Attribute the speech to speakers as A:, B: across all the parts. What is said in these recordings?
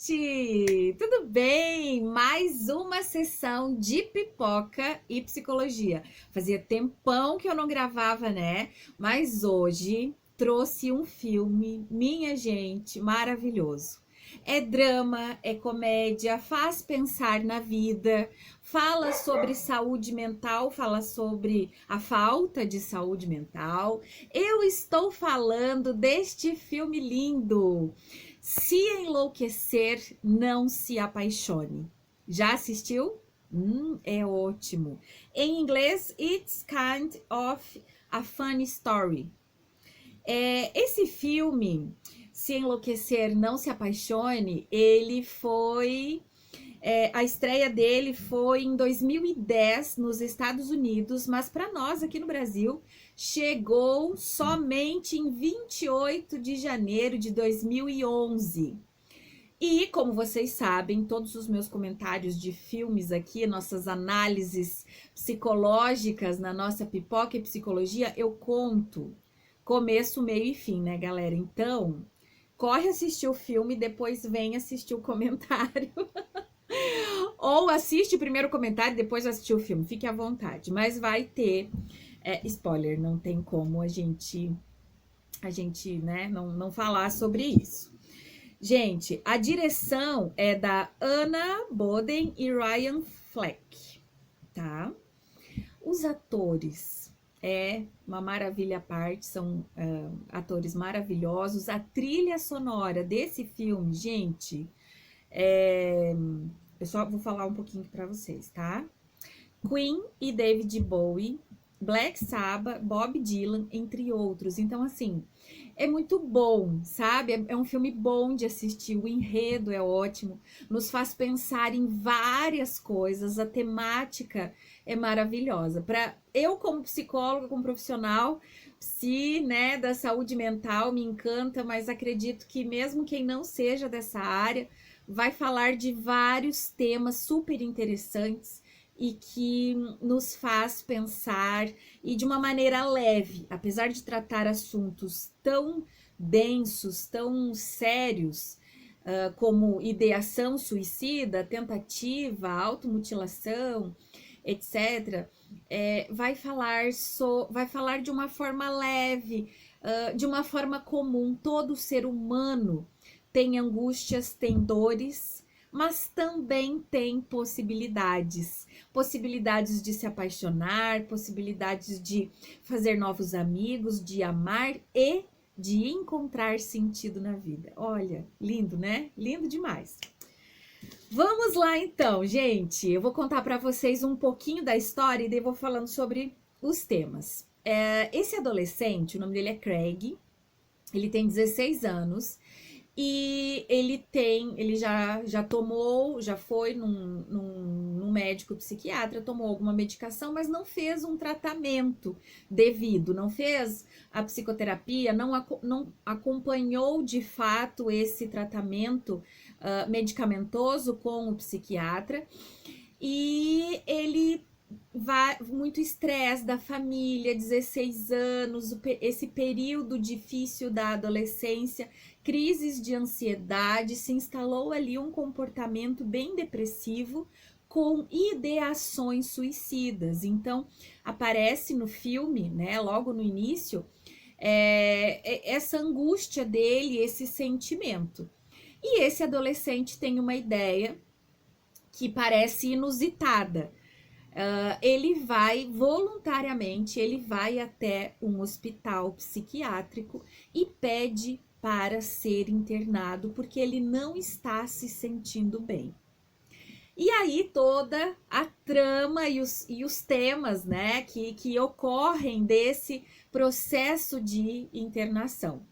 A: gente! Tudo bem? Mais uma sessão de pipoca e psicologia. Fazia tempão que eu não gravava, né? Mas hoje trouxe um filme, minha gente, maravilhoso. É drama, é comédia, faz pensar na vida, fala sobre saúde mental, fala sobre a falta de saúde mental. Eu estou falando deste filme lindo. Se enlouquecer, não se apaixone. Já assistiu? É ótimo. Em inglês, It's Kind of a Funny Story. Esse filme, Se Enlouquecer, Não Se Apaixone, ele foi a estreia dele foi em 2010 nos Estados Unidos, mas para nós aqui no Brasil chegou somente em 28 de janeiro de 2011. E como vocês sabem, todos os meus comentários de filmes aqui, nossas análises psicológicas na nossa pipoca e psicologia, eu conto começo, meio e fim, né, galera? Então, corre assistir o filme, depois vem assistir o comentário. Ou assiste primeiro o comentário, depois assistir o filme. Fique à vontade. Mas vai ter spoiler, não tem como a gente, né, não falar sobre isso. Gente, a direção é da Anna Boden e Ryan Fleck, tá? Os atores é uma maravilha à parte, são atores maravilhosos. A trilha sonora desse filme, gente, eu só vou falar um pouquinho para vocês, tá? Queen e David Bowie, Black Sabbath, Bob Dylan, entre outros. Então, assim, é muito bom, sabe? É um filme bom de assistir, o enredo é ótimo, nos faz pensar em várias coisas, a temática é maravilhosa. Eu, como psicóloga, como profissional, né, da saúde mental, me encanta, mas acredito que mesmo quem não seja dessa área, vai falar de vários temas super interessantes e que nos faz pensar e de uma maneira leve, apesar de tratar assuntos tão densos, tão sérios, como ideação suicida, tentativa, automutilação, etc., vai falar de uma forma leve, de uma forma comum. Todo ser humano tem angústias, tem dores, mas também tem possibilidades de se apaixonar, possibilidades de fazer novos amigos, de amar e de encontrar sentido na vida. Olha, lindo, né? Lindo demais. Vamos lá então, gente. Eu vou contar para vocês um pouquinho da história e daí vou falando sobre os temas. Esse adolescente, o nome dele é Craig, ele tem 16 anos e ele já tomou, já foi num médico psiquiatra, tomou alguma medicação, mas não fez um tratamento devido, não fez a psicoterapia, não acompanhou de fato esse tratamento medicamentoso com o psiquiatra, e ele vai muito estresse da família, 16 anos, esse período difícil da adolescência, crises de ansiedade, se instalou ali um comportamento bem depressivo com ideações suicidas. Então, aparece no filme, né, logo no início, essa angústia dele, esse sentimento. E esse adolescente tem uma ideia que parece inusitada. Ele vai voluntariamente, ele vai até um hospital psiquiátrico e pede para ser internado porque ele não está se sentindo bem. E aí toda a trama e os temas, né, que ocorrem desse processo de internação.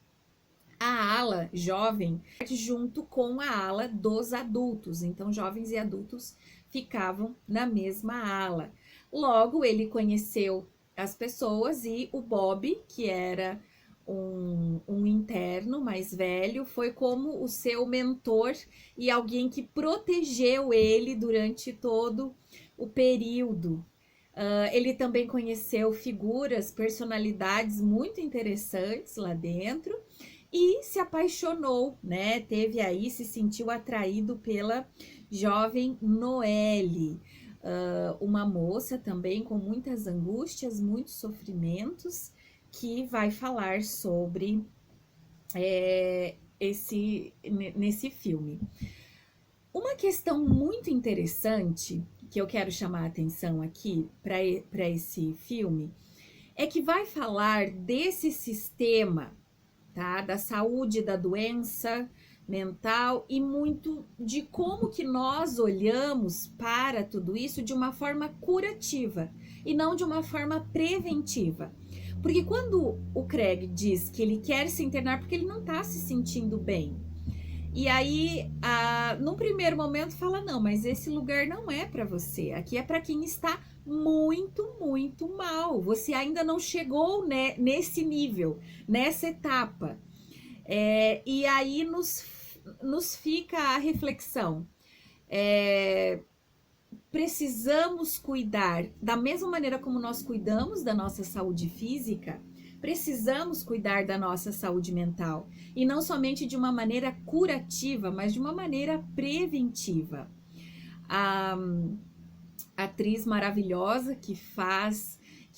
A: A ala jovem junto com a ala dos adultos, então jovens e adultos ficavam na mesma ala. Logo ele conheceu as pessoas e o Bob, que era um interno mais velho, foi como o seu mentor e alguém que protegeu ele durante todo o período. Ele também conheceu figuras, personalidades muito interessantes lá dentro, e se apaixonou, né? Teve aí, se sentiu atraído pela jovem Noelle, uma moça também com muitas angústias, muitos sofrimentos, que vai falar sobre nesse filme. Uma questão muito interessante que eu quero chamar a atenção aqui para esse filme é que vai falar desse sistema, tá? Da saúde, da doença mental e muito de como que nós olhamos para tudo isso de uma forma curativa e não de uma forma preventiva. Porque quando o Craig diz que ele quer se internar porque ele não está se sentindo bem, e aí, num primeiro momento, fala: não, mas esse lugar não é para você. Aqui é para quem está muito, muito mal. Você ainda não chegou, né, nesse nível, nessa etapa. E aí nos fica a reflexão. Precisamos cuidar, da mesma maneira como nós cuidamos da nossa saúde física, precisamos cuidar da nossa saúde mental. E não somente de uma maneira curativa, mas de uma maneira preventiva. A atriz maravilhosa que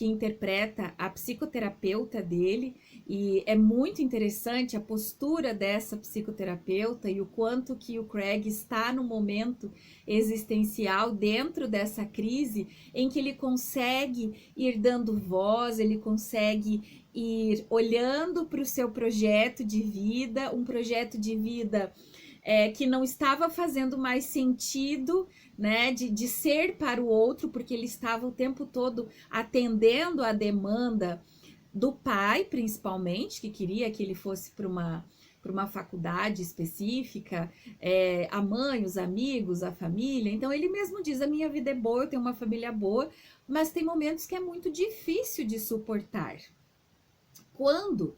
A: interpreta a psicoterapeuta dele, e é muito interessante a postura dessa psicoterapeuta e o quanto que o Craig está no momento existencial dentro dessa crise, em que ele consegue ir dando voz, ele consegue ir olhando para o seu projeto de vida, um projeto de vida que não estava fazendo mais sentido, né, de ser para o outro, porque ele estava o tempo todo atendendo a demanda do pai, principalmente, que queria que ele fosse para uma faculdade específica, a mãe, os amigos, a família. Então ele mesmo diz: a minha vida é boa, eu tenho uma família boa, mas tem momentos que é muito difícil de suportar. Quando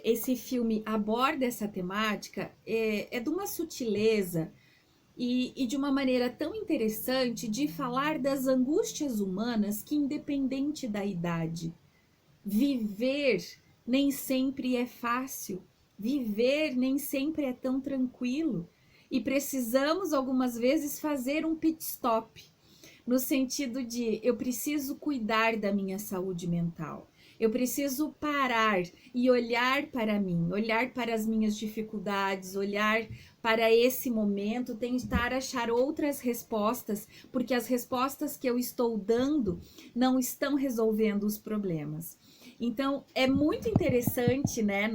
A: esse filme aborda essa temática, de uma sutileza e de uma maneira tão interessante de falar das angústias humanas que, independente da idade, viver nem sempre é fácil, viver nem sempre é tão tranquilo e precisamos algumas vezes fazer um pit stop, no sentido de eu preciso cuidar da minha saúde mental. Eu preciso parar e olhar para mim, olhar para as minhas dificuldades, olhar para esse momento, tentar achar outras respostas, porque as respostas que eu estou dando não estão resolvendo os problemas. Então, é muito interessante, né,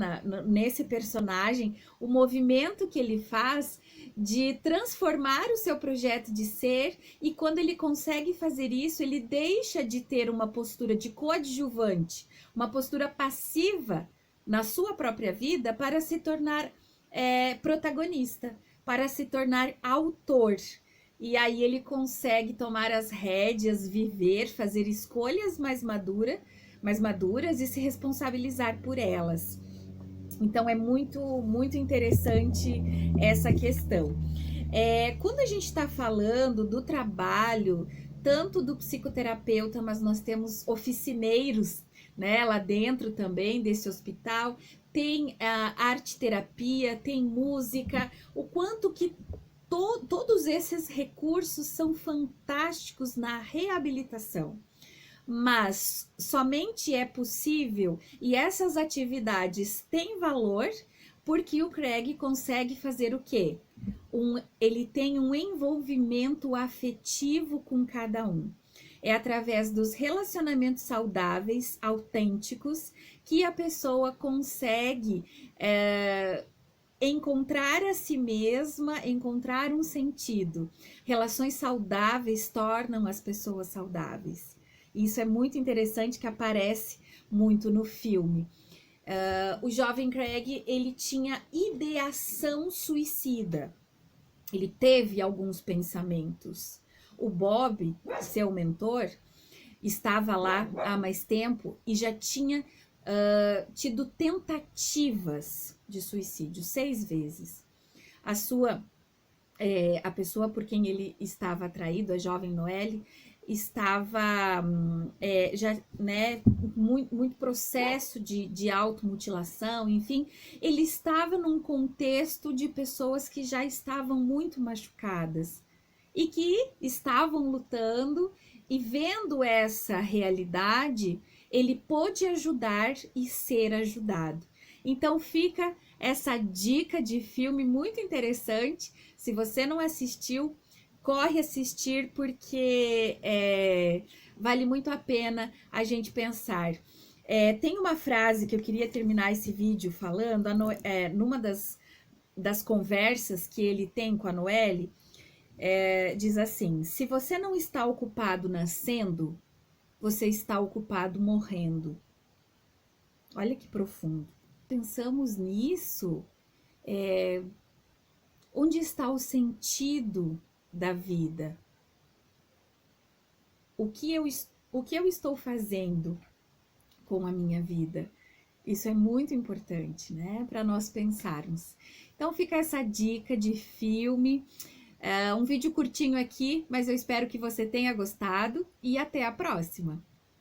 A: nesse personagem, o movimento que ele faz de transformar o seu projeto de ser, e quando ele consegue fazer isso, ele deixa de ter uma postura de coadjuvante, uma postura passiva na sua própria vida, para se tornar protagonista, para se tornar autor. E aí ele consegue tomar as rédeas, viver, fazer escolhas mais maduras e se responsabilizar por elas. Então é muito, muito interessante essa questão. Quando a gente está falando do trabalho, tanto do psicoterapeuta, mas nós temos oficineiros, né, lá dentro também desse hospital, tem a arte-terapia, tem música, o quanto que todos esses recursos são fantásticos na reabilitação. Mas somente é possível, e essas atividades têm valor, porque o Craig consegue fazer o quê? Ele tem um envolvimento afetivo com cada um. É através dos relacionamentos saudáveis, autênticos, que a pessoa consegue encontrar a si mesma, encontrar um sentido. Relações saudáveis tornam as pessoas saudáveis. Isso é muito interessante, que aparece muito no filme. O jovem Craig, ele tinha ideação suicida. Ele teve alguns pensamentos. O Bob, seu mentor, estava lá há mais tempo e já tinha tido tentativas de suicídio 6 vezes. A pessoa por quem ele estava atraído, a jovem Noelle, estava já, né, muito processo de automutilação, enfim, ele estava num contexto de pessoas que já estavam muito machucadas e que estavam lutando, e vendo essa realidade, ele pôde ajudar e ser ajudado. Então fica essa dica de filme muito interessante. Se você não assistiu, corre assistir, porque vale muito a pena a gente pensar. Tem uma frase que eu queria terminar esse vídeo falando, numa das conversas que ele tem com a Noelle, diz assim: se você não está ocupado nascendo, você está ocupado morrendo. Olha que profundo. Pensamos nisso, onde está o sentido da vida? O que eu estou fazendo com a minha vida? Isso é muito importante, né? Para nós pensarmos. Então fica essa dica de filme. Um vídeo curtinho aqui, mas eu espero que você tenha gostado e até a próxima!